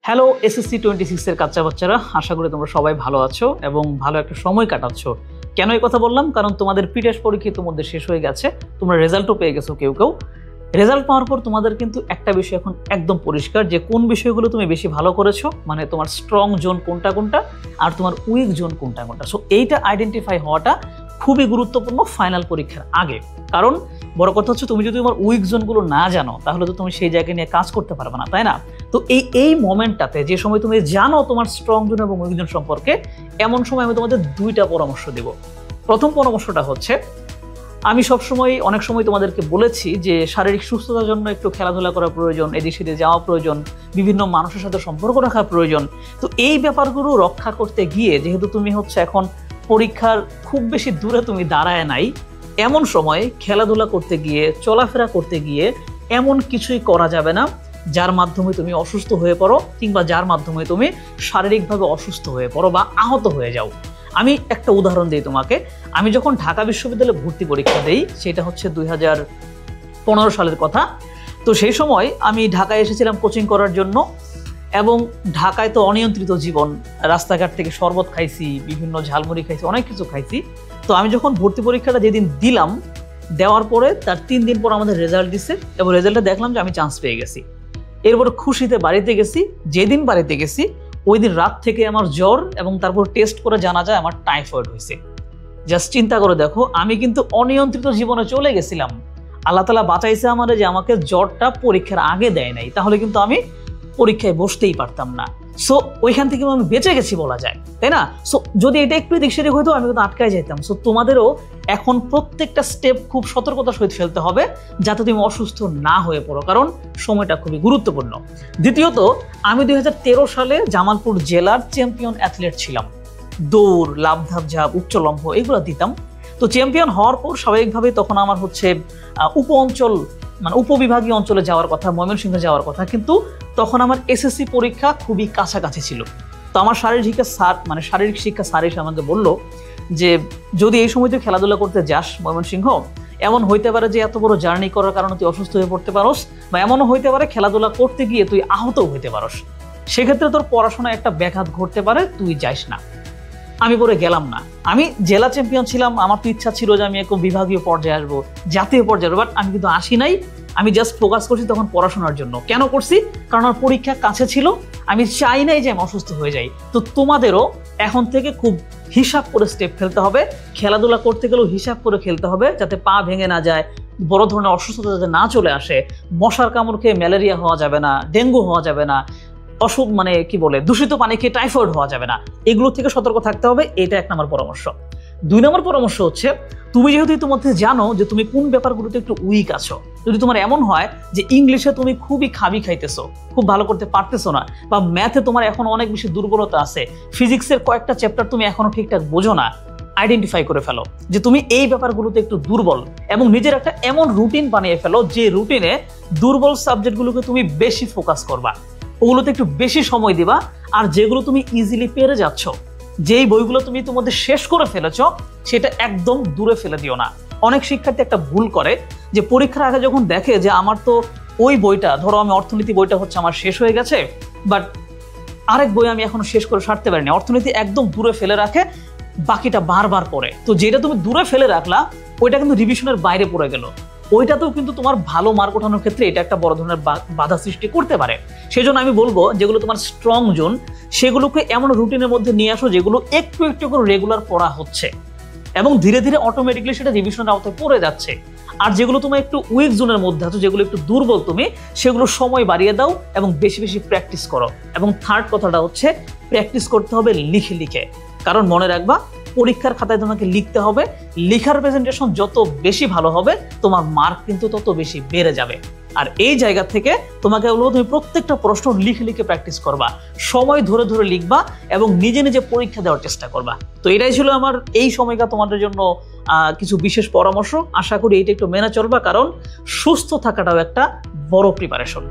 Hello SSC 26 এর বাচ্চা বাচ্চারা, আশা করি তোমরা সবাই ভালো আছো এবং ভালো একটা সময় কাটাচ্ছ। কেন এই কথা বললাম? কারণ তোমাদের প্রি-টেস্ট পরীক্ষা তোমাদের শেষ হয়ে গেছে, তোমরা রেজাল্টও পেয়ে গেছো কেউ কেউ। রেজাল্ট পাওয়ার পর তোমাদের কিন্তু একটা বিষয় এখন একদম পরিষ্কার যে কোন বিষয়গুলো তুমি বেশি ভালো করেছো, মানে তোমার স্ট্রং জোন কোনটা কোনটা আর তোমার উইক জোন কোনটা কোনটা। সো এইটা আইডেন্টিফাই হওয়াটা খুবই গুরুত্বপূর্ণ ফাইনাল পরীক্ষার আগে। কারণ বড় কথা হচ্ছে, তুমি যদি তোমার উইক জোনগুলো না জানো তাহলে তো তুমি সেই জায়গায় নিয়ে কাজ করতে পারবে না, তাই না? তো এই মোমেন্টটাতে যে সময় তুমি জানো তোমার স্ট্রং জোন এবং উইক জোন সম্পর্কে, এমন সময় আমি তোমাদের দুইটা পরামর্শ দেব। প্রথম পরামর্শটা হচ্ছে, আমি অনেক সময় তোমাদেরকে বলেছি যে শারীরিক সুস্থতার জন্য একটু খেলাধুলা করা প্রয়োজন, এদিক সেদিকে যাওয়া প্রয়োজন, বিভিন্ন মানুষের সাথে সম্পর্ক রাখা প্রয়োজন। তো এই ব্যাপারগুলো রক্ষা করতে গিয়ে, যেহেতু তুমি এখন পরীক্ষার খুব বেশি দূরে তুমি দাঁড়ায় নাই, এমন সময় খেলাধুলা করতে গিয়ে, চলাফেরা করতে গিয়ে এমন কিছুই করা যাবে না যার মাধ্যমে তুমি অসুস্থ হয়ে পড়ো, কিংবা যার মাধ্যমে তুমি শারীরিকভাবে অসুস্থ হয়ে পড়ো বা আহত হয়ে যাও। আমি একটা উদাহরণ দিই তোমাকে। আমি যখন ঢাকা বিশ্ববিদ্যালয়ে ভর্তি পরীক্ষা দেই, সেটা হচ্ছে 2015 সালের কথা। তো সেই সময় আমি ঢাকায় এসেছিলাম কোচিং করার জন্য, এবং ঢাকায় তো অনিয়ন্ত্রিত জীবন, রাস্তাঘাট থেকে শরবত খাইছি, বিভিন্ন ঝালমুড়ি খাইছি, অনেক কিছু খাইছি। তো আমি যখন ভর্তি পরীক্ষাটা যেদিন দিলাম, দেওয়ার পরে তার 3 দিন পর আমাদের রেজাল্ট দিছে, এবং রেজাল্টটা দেখলাম যে আমি চান্স পেয়ে গেছি। এরপর খুশিতে বাড়িতে গেছি। যেদিন বাড়িতে গেছি ওই দিন রাত থেকে আমার জ্বর, এবং তারপর টেস্ট করে জানা যায় আমার টাইফয়েড হয়েছে। জাস্ট চিন্তা করে দেখো, আমি কিন্তু অনিয়ন্ত্রিত জীবনে চলে গেছিলাম। আল্লাহ তাআলা বাঁচাইছে আমারে যে আমাকে জ্বরটা পরীক্ষার আগে দেয় নাই, তাহলে কিন্তু আমি পরীক্ষায় বসতেই পারতাম না। সো ওইখান থেকে আমি বেঁচে গেছি বলা যায়, তাই না? সো যদি এটা একটু দিক সেদিক হইতো, আমি কিন্তু আটকায় যেতাম। সো তোমাদেরও এখন প্রত্যেকটা স্টেপ খুব সতর্কতার সহিত ফেলতে হবে, যাতে তুমি অসুস্থ না হয়ে পড়ো, কারণ সময়টা খুবই গুরুত্বপূর্ণ। দ্বিতীয়ত, আমি 2013 সালে জামালপুর জেলার চ্যাম্পিয়ন অ্যাথলেট ছিলাম। দৌড়, লাফ ঝাঁপ, উচ্চলম্ব এগুলো দিতাম। তো চ্যাম্পিয়ন হওয়ার পর স্বাভাবিকভাবে তখন আমার উপবিভাগীয় অঞ্চলে যাওয়ার কথা, ময়মনসিংহে যাওয়ার কথা, কিন্তু তখন আমার এসএসসি পরীক্ষা খুবই কাছাকাছি ছিল। তো আমার শারীরিক শিক্ষা স্যার এসে আমাকে বলল যে, যদি এই সময় তুই খেলাধুলা করতে যাস ময়মনসিংহ, এমন হইতে পারে যে এত বড় জার্নি করার কারণে তুই অসুস্থ হয়ে পড়তে পারস, বা এমনও হইতে পারে খেলাধুলা করতে গিয়ে তুই আহত হইতে পারস। সেক্ষেত্রে তোর পড়াশোনায় একটা ব্যাঘাত ঘটতে পারে, তুই যাইস না। আমি পরে গেলাম না। আমি জেলা চ্যাম্পিয়ন ছিলাম, আমার তো ইচ্ছা ছিল যে আমি একদম বিভাগীয় পর্যায়ে আসবো, জাতীয় পর্যায়ে আসবো, বাট আমি কিন্তু আসি নাই। আমি জাস্ট ফোকাস করছি তখন পড়াশোনার জন্য। কেন করছি? কারণ আমার পরীক্ষা কাছে ছিল, আমি চাই নাই যে আমি অসুস্থ হয়ে যাই। তো তোমাদেরও এখন থেকে খুব হিসাব করে স্টেপ ফেলতে হবে। খেলাধুলা করতে গেলেও হিসাব করে খেলতে হবে, যাতে পা ভেঙে না যায়, বড় ধরনের অসুস্থতা যাতে না চলে আসে। মশার কামড় খেয়ে ম্যালেরিয়া হওয়া যাবে না, ডেঙ্গু হওয়া যাবে না, দূষিত পানি খেয়ে টাইফয়েড হওয়া যাবে না। এগুলো থেকে সতর্ক থাকতে হবে। এটা 1 নম্বর পরামর্শ। 2 নম্বর পরামর্শ হচ্ছে, তুমি যেহেতু ইতিমধ্যে জানো যে তুমি কোন ব্যাপারগুলোতে একটু উইক আছো, যদি তোমার এমন হয় যে ইংলিশে তুমি খুবই খাইতেছো, খুব ভালো করতে পারতেছো না, বা ম্যাথে তোমার এখন অনেক বেশি দুর্বলতা আছে, ফিজিক্সের কয়েকটা চ্যাপ্টার তুমি এখনো ঠিকঠাক বোঝো না, আইডেন্টিফাই করে ফেলো যে তুমি এই ব্যাপারগুলোতে একটু দুর্বল, এবং নিজের একটা এমন রুটিন বানিয়ে ফেলো যে রুটিনে দুর্বল সাবজেক্টগুলোকে তুমি বেশি ফোকাস করবা, ওগুলোতে একটু বেশি সময় দিবা। আর যেগুলো তুমি ইজিলি পেরে যাচ্ছ, যেই বইগুলো তুমি তোমাদের শেষ করে ফেলেছো, সেটা একদম দূরে ফেলে দিও না। অনেক শিক্ষার্থী একটা ভুল করে যে পরীক্ষার আগে যখন দেখে যে আমার তো ওই বইটা, ধরো আমি অর্থনীতি বইটা আমার শেষ হয়ে গেছে, বাট আরেক বই আমি এখনো শেষ করে সারতে পারিনি, অর্থনীতি একদম দূরে ফেলে রাখে, বাকিটা বারবার পড়ে। তো যেটা তুমি দূরে ফেলে রাখলা, ওইটা কিন্তু রিভিশনের বাইরে পড়ে গেল, ওইটাতেও কিন্তু তোমার ভালো মার্ক ওঠানোর ক্ষেত্রে এটা একটা বড় ধরনের বাধা সৃষ্টি করতে পারে। সেই জন্য আমি বলবো, যেগুলো তোমার স্ট্রং জোন, সেগুলোকে এমন রুটিনের মধ্যে নিয়ে আসো যেগুলো একটু একটু করে রেগুলার পড়া হচ্ছে, এবং ধীরে ধীরে অটোমেটিকলি সেটা রিভিশনের আওতায় পড়ে যাচ্ছে। আর যেগুলো তোমার একটু উইক জোনের মধ্যে আছো, যেগুলো একটু দুর্বল, তুমি সেগুলো সময় বাড়িয়ে দাও এবং বেশি বেশি প্র্যাকটিস করো। এবং থার্ড কথাটা হচ্ছে, প্র্যাকটিস করতে হবে লিখে লিখে। কারণ মনে রাখবা, পরীক্ষার খাতায় তোমাকে লিখতে হবে, লেখার প্রেজেন্টেশন যত বেশি ভালো হবে, তোমার মার্ক কিন্তু তত বেশি বেড়ে যাবে। আর এই জায়গা থেকে তোমাকে বলবো, তুমি প্রত্যেকটা প্রশ্ন লিখে লিখে প্র্যাকটিস করবা, সময় ধরে ধরে লিখবা, এবং নিজে নিজে পরীক্ষা দেওয়ার চেষ্টা করবা। তো এটাই ছিল আমার এই সময়টা তোমাদের জন্য কিছু বিশেষ পরামর্শ। আশা করি এইটা একটু মেনে চলবা, কারণ সুস্থ থাকাটাও একটা বড় প্রিপারেশন।